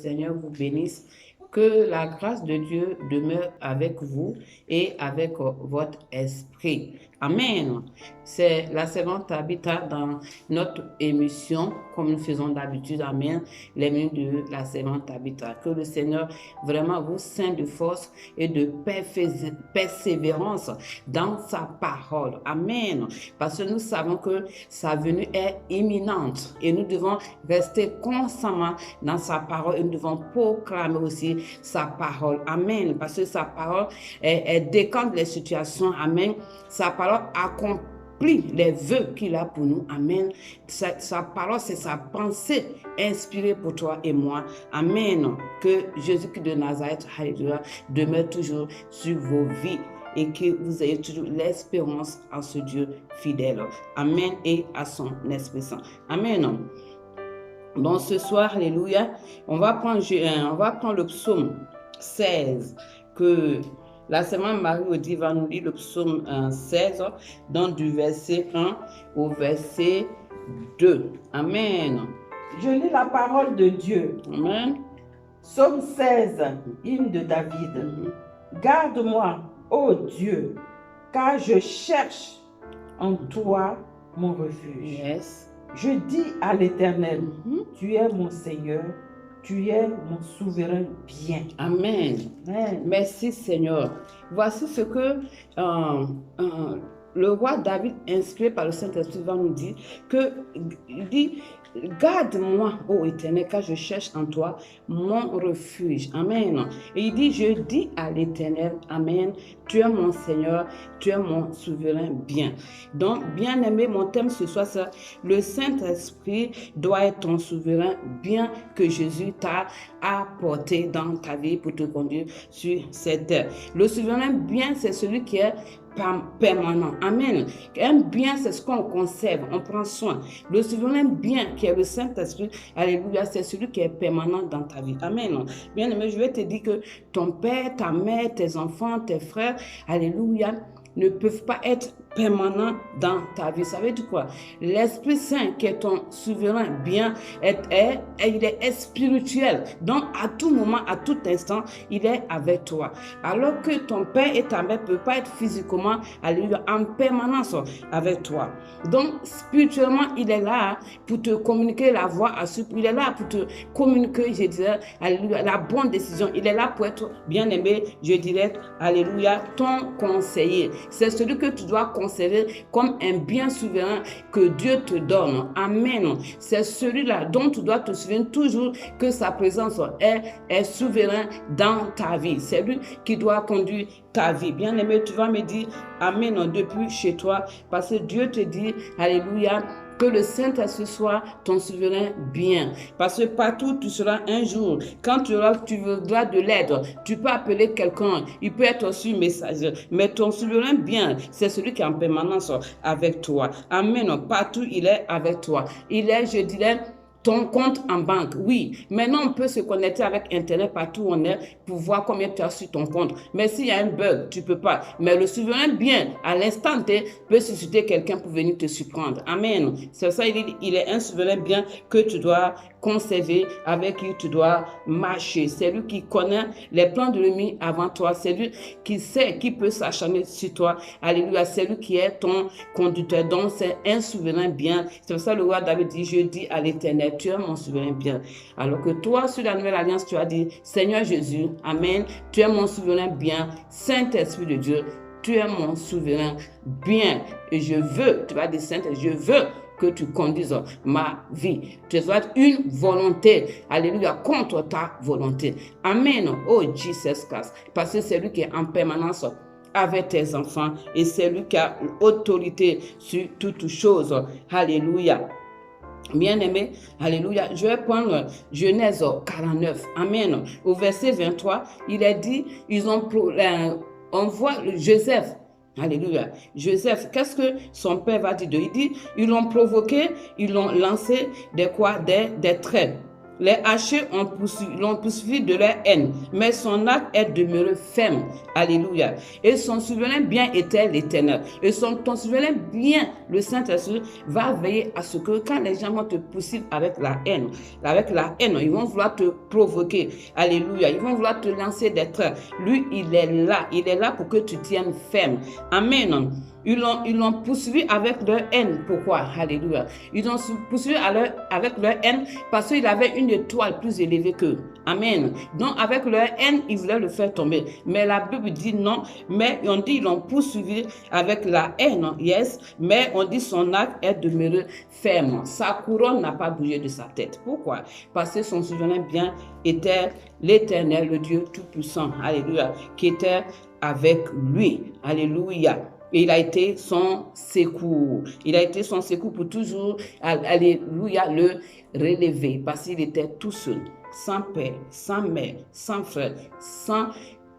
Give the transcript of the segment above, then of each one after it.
Seigneur vous bénisse. Que la grâce de Dieu demeure avec vous et avec votre esprit. Amen. C'est la servante Tabitha dans notre émission, comme nous faisons d'habitude. Amen. Les minutes de la servante Tabitha. Que le Seigneur vraiment vous ceint de force et de persévérance dans sa parole. Amen. Parce que nous savons que sa venue est imminente et nous devons rester constamment dans sa parole et nous devons proclamer aussi sa parole. Amen. Parce que sa parole, elle décante les situations. Amen. Sa parole accomplit les vœux qu'il a pour nous. Amen. Sa parole, c'est sa pensée inspirée pour toi et moi. Amen. Que Jésus-Christ de Nazareth, alléluia, demeure toujours sur vos vies et que vous ayez toujours l'espérance en ce Dieu fidèle. Amen. Et à son Esprit Saint. Amen. Donc ce soir, alléluia, on va prendre le psaume 16 que la semaine Marie-Odie va nous lire le psaume 16, donc du verset 1 au verset 2. Amen. Je lis la parole de Dieu. Amen. Psaume 16, hymne de David. Garde-moi, ô Dieu, car je cherche en toi mon refuge. Yes. Je dis à l'Éternel, tu es mon Seigneur, tu es mon souverain bien. Amen. Amen. Merci Seigneur. Voici ce que le roi David, inspiré par le Saint-Esprit, va nous dire. Il dit, garde-moi, ô Éternel, car je cherche en toi mon refuge. Amen. Et il dit, je dis à l'Éternel, Amen, tu es mon Seigneur, tu es mon souverain bien. Donc, bien aimé, mon thème ce soir, c'est le Saint-Esprit doit être ton souverain bien que Jésus t'a apporté dans ta vie pour te conduire sur cette terre. Le souverain bien, c'est celui qui est permanent. Amen. Un bien, c'est ce qu'on conserve, on prend soin. Le souverain bien, qui est le Saint-Esprit, alléluia, c'est celui qui est permanent dans ta vie. Amen. Bien aimé, je vais te dire que ton père, ta mère, tes enfants, tes frères, alléluia, ne peuvent pas être permanents dans ta vie. Ça veut dire quoi? L'Esprit Saint, qui est ton souverain bien, il est spirituel. Donc, à tout moment, à tout instant, il est avec toi. Alors que ton père et ta mère ne peuvent pas être physiquement, alléluia, en permanence avec toi. Donc, spirituellement, il est là pour te communiquer la voie à suivre. Il est là pour te communiquer, je dirais, alléluia, la bonne décision. Il est là pour être bien aimé, je dirais, alléluia, ton conseiller. C'est celui que tu dois conserver comme un bien souverain que Dieu te donne. Amen. C'est celui-là dont tu dois te souvenir toujours que sa présence est souverain dans ta vie. C'est lui qui doit conduire ta vie. Bien aimé, tu vas me dire Amen depuis chez toi parce que Dieu te dit, alléluia, que le Saint-Esprit soit ton souverain bien. Parce que partout où tu seras un jour, quand tu voudras de l'aide, tu peux appeler quelqu'un, il peut être aussi messager. Mais ton souverain bien, c'est celui qui est en permanence avec toi. Amen. Partout il est avec toi. Il est, je dirais, ton compte en banque, oui. Maintenant, on peut se connecter avec Internet partout où on est pour voir combien tu as sur ton compte. Mais s'il y a un bug, tu ne peux pas. Mais le souverain bien, à l'instant T, peut susciter quelqu'un pour venir te surprendre. Amen. C'est ça, il est un souverain bien que tu dois conserver, avec qui tu dois marcher. C'est lui qui connaît les plans de l'ennemi avant toi. C'est lui qui sait qui peut s'acharner sur toi. Alléluia. C'est lui qui est ton conducteur. Donc, c'est un souverain bien. C'est pour ça que le roi David dit, je dis à l'Éternel, tu es mon souverain bien. Alors que toi, sur la nouvelle alliance, tu as dit, Seigneur Jésus, Amen, tu es mon souverain bien. Saint-Esprit de Dieu, tu es mon souverain bien. Et je veux, tu vas dire, Saint-Esprit, je veux que tu conduises ma vie. Tu dois être une volonté, alléluia, contre ta volonté. Amen. Oh, Jesus Christ. Parce que c'est lui qui est en permanence avec tes enfants et c'est lui qui a l'autorité sur toutes choses. Alléluia. Bien-aimé, alléluia, je vais prendre Genèse 49, amen. Au verset 23, il est dit, on voit Joseph, alléluia, Joseph, qu'est-ce que son père va dire? Il dit, ils l'ont provoqué, ils l'ont lancé des traits. Les hachés l'ont poursuivi de leur haine, mais son arc est demeuré ferme. Alléluia. Et son souverain bien était l'Éternel. Et ton souverain bien, le Saint-Esprit, va veiller à ce que quand les gens vont te poursuivre avec la haine, ils vont vouloir te provoquer. Alléluia. Ils vont vouloir te lancer des traits. Lui, il est là pour que tu tiennes ferme. Amen. Ils l'ont poursuivi avec leur haine. Pourquoi? Alléluia. Ils l'ont poursuivi avec leur haine parce qu'il avait une étoile plus élevée qu'eux. Amen. Donc, avec leur haine, ils voulaient le faire tomber. Mais la Bible dit non. Mais on dit ils l'ont poursuivi avec la haine. Yes. Mais on dit son arc est demeuré ferme. Sa couronne n'a pas bougé de sa tête. Pourquoi? Parce que son souverain bien était l'Éternel, le Dieu Tout-Puissant. Alléluia. Qui était avec lui. Alléluia. Et il a été son secours. Il a été son secours pour toujours, alléluia, le relever. Parce qu'il était tout seul, sans père, sans mère, sans frère, sans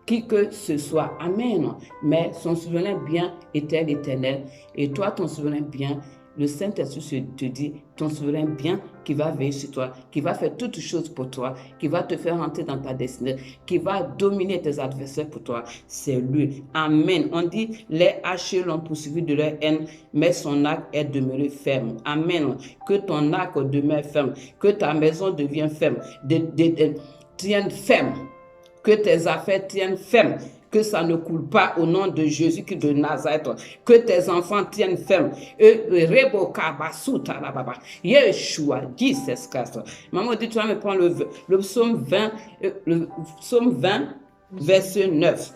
qui que ce soit. Amen. Mais son souverain bien était l'Éternel. Et toi, ton souverain bien, le Saint-Esprit te dit, ton souverain bien qui va veiller sur toi, qui va faire toutes choses pour toi, qui va te faire entrer dans ta destinée, qui va dominer tes adversaires pour toi, c'est lui. Amen. On dit, les hachés l'ont poursuivi de leur haine, mais son arc est demeuré ferme. Amen. Que ton arc demeure ferme, que ta maison devienne ferme, tienne ferme, que tes affaires tiennent ferme. Que ça ne coule pas au nom de Jésus-Christ de Nazareth. Que tes enfants tiennent ferme. Yeshua, Jesus Christ. Maman dit, tu vas me prendre le psaume 20, verset 9.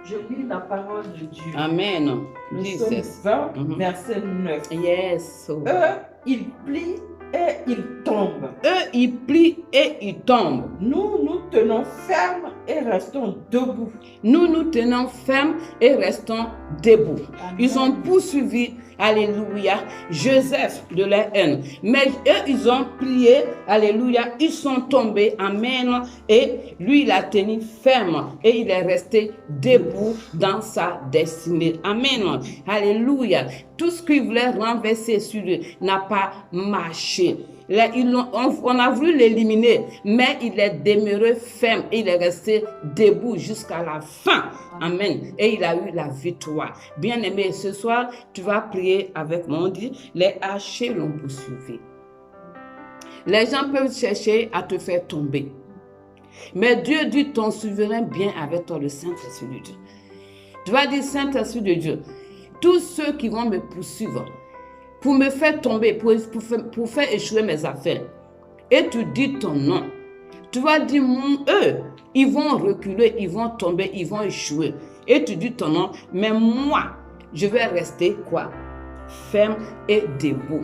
Je lis la parole de Dieu. Amen. Le psaume 20, verset 9. Yes. Eux, ils plient et ils tombent. Eux, ils plient et ils tombent. Nous, nous tenons ferme et restons debout. Nous, nous tenons ferme et restons debout. Amen. Ils ont poursuivi, alléluia, Joseph de leur haine. Mais eux, ils ont plié, alléluia, ils sont tombés, amen. Et lui, il a tenu ferme et il est resté debout dans sa destinée. Amen. Alléluia. Tout ce qu'il voulait renverser sur lui n'a pas marché. On a voulu l'éliminer, mais il est demeuré ferme et il est resté debout jusqu'à la fin. Amen. Et il a eu la victoire. Bien-aimé, ce soir, tu vas prier avec moi. On dit, les hachés l'ont poursuivi. Les gens peuvent chercher à te faire tomber. Mais Dieu dit, ton souverain bien avec toi, le Saint-Esprit de Dieu. Tu vas dire, Saint-Esprit de Dieu, tous ceux qui vont me poursuivre, pour me faire tomber, pour faire échouer mes affaires. Et tu dis ton nom. Tu vas dire, eux, ils vont reculer, ils vont tomber, ils vont échouer. Et tu dis ton nom, mais moi, je vais rester quoi? Ferme et debout.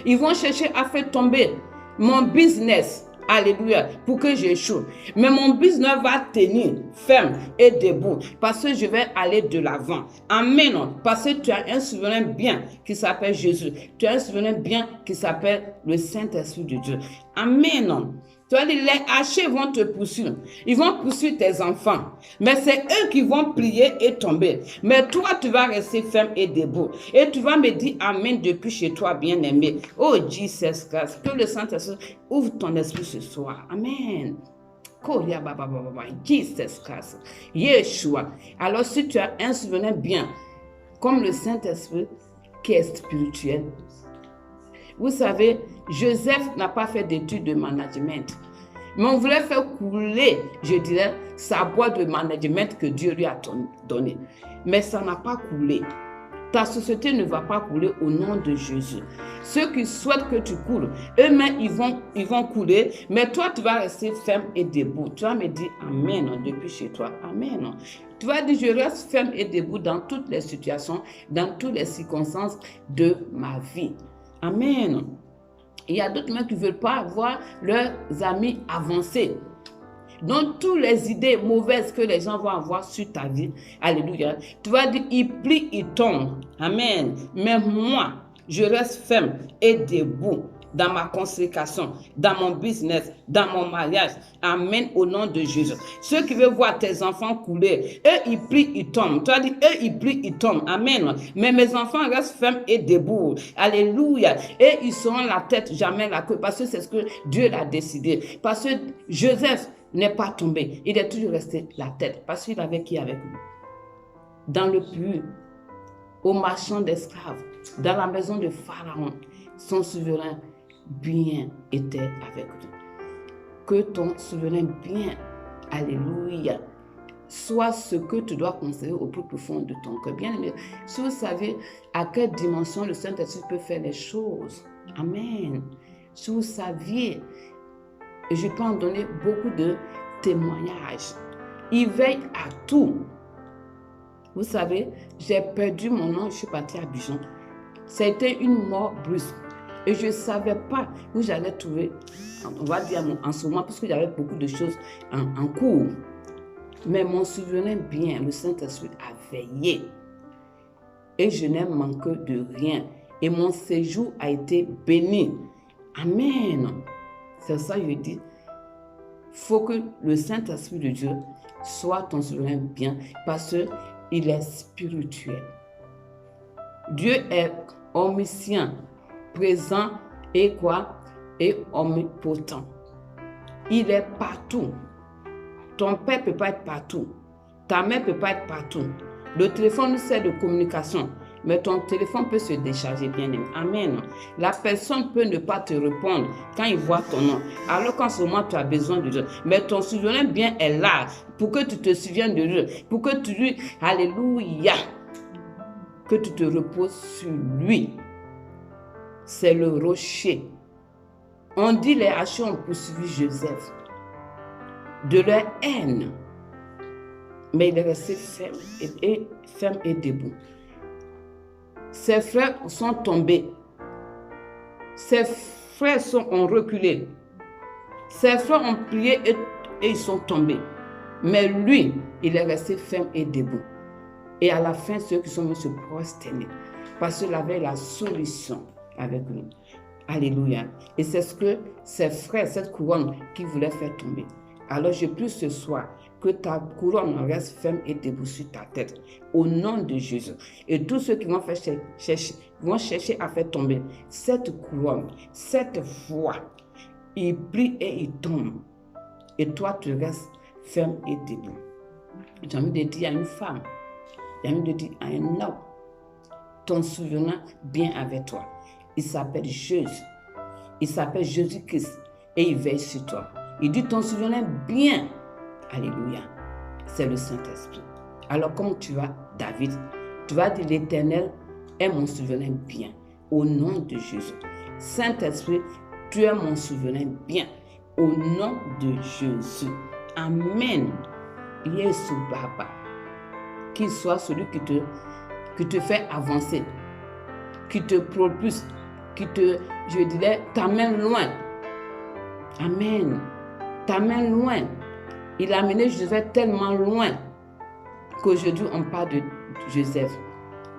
Ils vont chercher à faire tomber mon business. Alléluia, pour que j'échoue. Mais mon business va tenir ferme et debout parce que je vais aller de l'avant. Amen. Parce que tu as un souverain bien qui s'appelle Jésus. Tu as un souverain bien qui s'appelle le Saint-Esprit de Dieu. Amen. Tu vas dire, les hachés vont te poursuivre. Ils vont poursuivre tes enfants. Mais c'est eux qui vont plier et tomber. Mais toi, tu vas rester ferme et debout. Et tu vas me dire Amen depuis chez toi, bien-aimé. Oh, Jesus Christ. Que le Saint-Esprit ouvre ton esprit ce soir. Amen. Jesus Christ. Yeshua. Alors, si tu as un souvenir bien, comme le Saint-Esprit qui est spirituel, vous savez, Joseph n'a pas fait d'études de management. Mais on voulait faire couler, je dirais, sa boîte de management que Dieu lui a donné. Mais ça n'a pas coulé. Ta société ne va pas couler au nom de Jésus. Ceux qui souhaitent que tu coules, eux-mêmes, ils vont couler. Mais toi, tu vas rester ferme et debout. Tu vas me dire Amen depuis chez toi. Amen. Tu vas dire, je reste ferme et debout dans toutes les situations, dans toutes les circonstances de ma vie. Amen. Il y a d'autres qui ne veulent pas voir leurs amis avancer. Donc, toutes les idées mauvaises que les gens vont avoir sur ta vie, alléluia, tu vas dire, ils plient, ils tombent. Amen. Mais moi, je reste ferme et debout. dans ma consécration, dans mon business, dans mon mariage. Amen, au nom de Jésus. Ceux qui veulent voir tes enfants couler, eux, ils plient, ils tombent. Tu as dit, eux, ils plient, ils tombent. Amen. Mais mes enfants restent fermes et debout. Alléluia. Et ils seront la tête, jamais la queue. Parce que c'est ce que Dieu l'a décidé. Parce que Joseph n'est pas tombé. Il est toujours resté la tête. Parce qu'il avait qui avec lui? Dans le puits, au marchand d'esclaves, dans la maison de Pharaon, son souverain bien était avec lui. Que ton souverain bien, alléluia, soit ce que tu dois conserver au plus profond de ton cœur. Bien aimé, si vous savez à quelle dimension le Saint-Esprit peut faire les choses, amen. Si vous saviez, je peux en donner beaucoup de témoignages. Il veille à tout. Vous savez, j'ai perdu mon nom, je suis partie à Abidjan. C'était une mort brusque. Et je ne savais pas où j'allais trouver, on va dire en ce moment, parce qu'il y avait beaucoup de choses en cours. Mais mon souvenir bien, le Saint-Esprit a veillé. Et je n'ai manqué de rien. Et mon séjour a été béni. Amen. C'est ça que je dis. Il faut que le Saint-Esprit de Dieu soit ton souvenir bien, parce qu'il est spirituel. Dieu est omniscient, présent et quoi? Et omnipotent. Il est partout. Ton père ne peut pas être partout. Ta mère ne peut pas être partout. Le téléphone nous sert de communication, mais ton téléphone peut se décharger, bien aimé. Amen. La personne peut ne pas te répondre quand il voit ton nom, alors qu'en ce moment tu as besoin de Dieu. Mais ton souvenir bien est là pour que tu te souviennes de Dieu, pour que tu lui, alléluia, que tu te reposes sur lui. C'est le rocher. On dit les Hachis ont poursuivi Joseph de leur haine, mais il est resté ferme et debout. Ses frères sont tombés. Ses frères ont reculé. Ses frères ont prié et ils sont tombés. Mais lui, il est resté ferme et debout. Et à la fin, ceux qui sont venus se prosterner, parce qu'il avait la solution avec lui. Alléluia. Et c'est ce que ses frères, cette couronne, qui voulaient faire tomber. Alors je prie ce soir que ta couronne reste ferme et debout sur ta tête, au nom de Jésus. Et tous ceux qui vont chercher à faire tomber cette couronne, cette foi, ils plient et ils tombent. Et toi, tu restes ferme et debout. J'ai envie de dire à une femme, j'ai envie de dire à un homme, ton souvenir bien avec toi. Il s'appelle Jésus. Il s'appelle Jésus-Christ et il veille sur toi. Il dit ton souvenir bien. Alléluia. C'est le Saint-Esprit. Alors comme tu vas, David, tu vas dire l'Éternel est mon souvenir bien. Au nom de Jésus. Saint-Esprit, tu es mon souvenir bien. Au nom de Jésus. Amen. Yesu Baba. Qu'il soit celui qui te fait avancer, qui te propulse, qui te, je dirais, t'amène loin. Amen. T'amène loin. Il a amené Joseph tellement loin qu'aujourd'hui on parle de Joseph,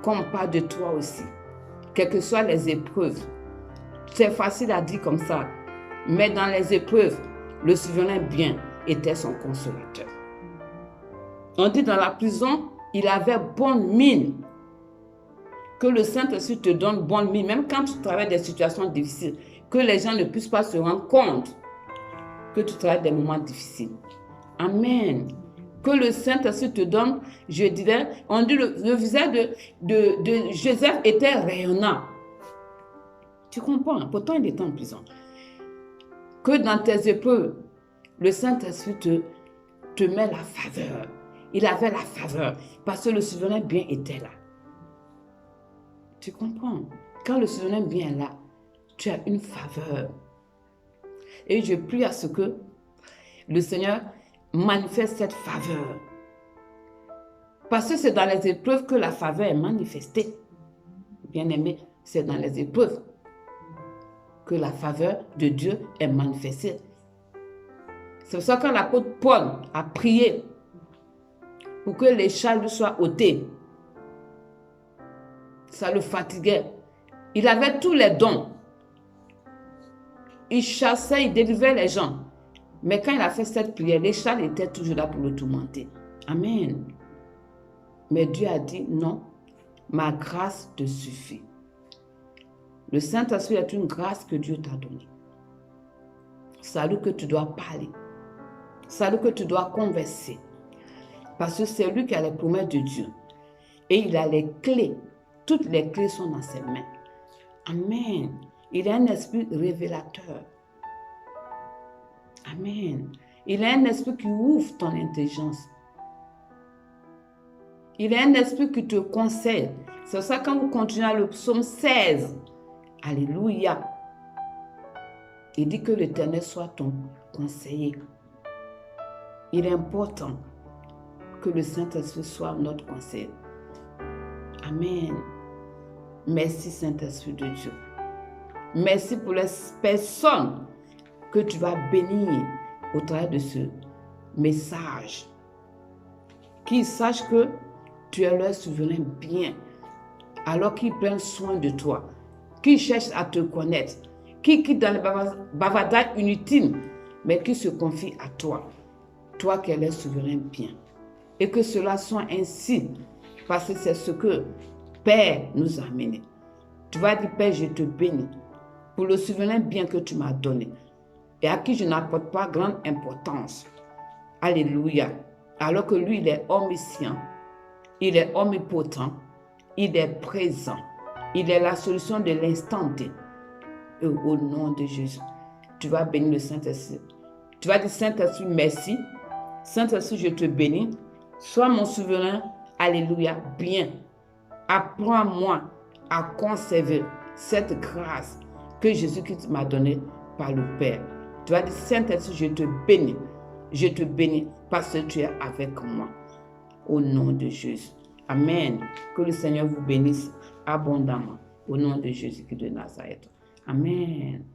comme on parle de toi aussi. Quelles que soient les épreuves, c'est facile à dire comme ça, mais dans les épreuves, le souvenir bien était son consolateur. On dit dans la prison, il avait bonne mine. Que le Saint-Esprit te donne bonne mine, même quand tu travailles des situations difficiles, que les gens ne puissent pas se rendre compte que tu travailles des moments difficiles. Amen. Que le Saint-Esprit te donne, je dirais, on dit le visage de Joseph était rayonnant. Tu comprends? Pourtant, il était en prison. Que dans tes épreuves, le Saint-Esprit te met la faveur. Il avait la faveur parce que le souvenir bien était là. Tu comprends? Quand le souvenir bien est là, tu as une faveur. Et je prie à ce que le Seigneur manifeste cette faveur. Parce que c'est dans les épreuves que la faveur est manifestée. Bien-aimé, c'est dans les épreuves que la faveur de Dieu est manifestée. C'est pour ça que quand l'apôtre Paul a prié pour que les charges lui soient ôtées, ça le fatiguait. Il avait tous les dons. il chassait, il délivrait les gens. Mais quand il a fait cette prière, les chats étaient toujours là pour le tourmenter. Amen. Mais Dieu a dit non, ma grâce te suffit. Le Saint-Esprit est une grâce que Dieu t'a donnée. C'est à lui que tu dois parler. C'est à lui que tu dois converser. Parce que c'est lui qui a les promesses de Dieu. Et il a les clés. Toutes les clés sont dans ses mains. Amen. Il a un esprit révélateur. Amen. Il a un esprit qui ouvre ton intelligence. Il a un esprit qui te conseille. C'est pour ça que quand vous continuez à le psaume 16, alléluia, il dit que l'Éternel soit ton conseiller. Il est important que le Saint-Esprit soit notre conseiller. Amen. Merci Saint-Esprit de Dieu. Merci pour les personnes que tu vas bénir au travers de ce message. Qu'ils sachent que tu es leur souverain bien, alors qu'ils prennent soin de toi, qu'ils cherchent à te connaître, qui quittent dans les bavardages inutiles, mais qui se confient à toi, toi qui es leur souverain bien. Et que cela soit ainsi, parce que c'est ce que Père nous a amené. Tu vas dire, Père, je te bénis pour le souverain bien que tu m'as donné et à qui je n'apporte pas grande importance. Alléluia. Alors que lui, il est omniscient, il est omnipotent, il est présent, il est la solution de l'instant T. Et au nom de Jésus, tu vas bénir le Saint-Esprit. Tu vas dire, Saint-Esprit, merci. Saint-Esprit, je te bénis. Sois mon souverain. Alléluia. Bien. Apprends-moi à conserver cette grâce que Jésus-Christ m'a donnée par le Père. Tu vas dire, Saint-Esprit, je te bénis. Je te bénis parce que tu es avec moi. Au nom de Jésus. Amen. Que le Seigneur vous bénisse abondamment. Au nom de Jésus-Christ de Nazareth. Amen.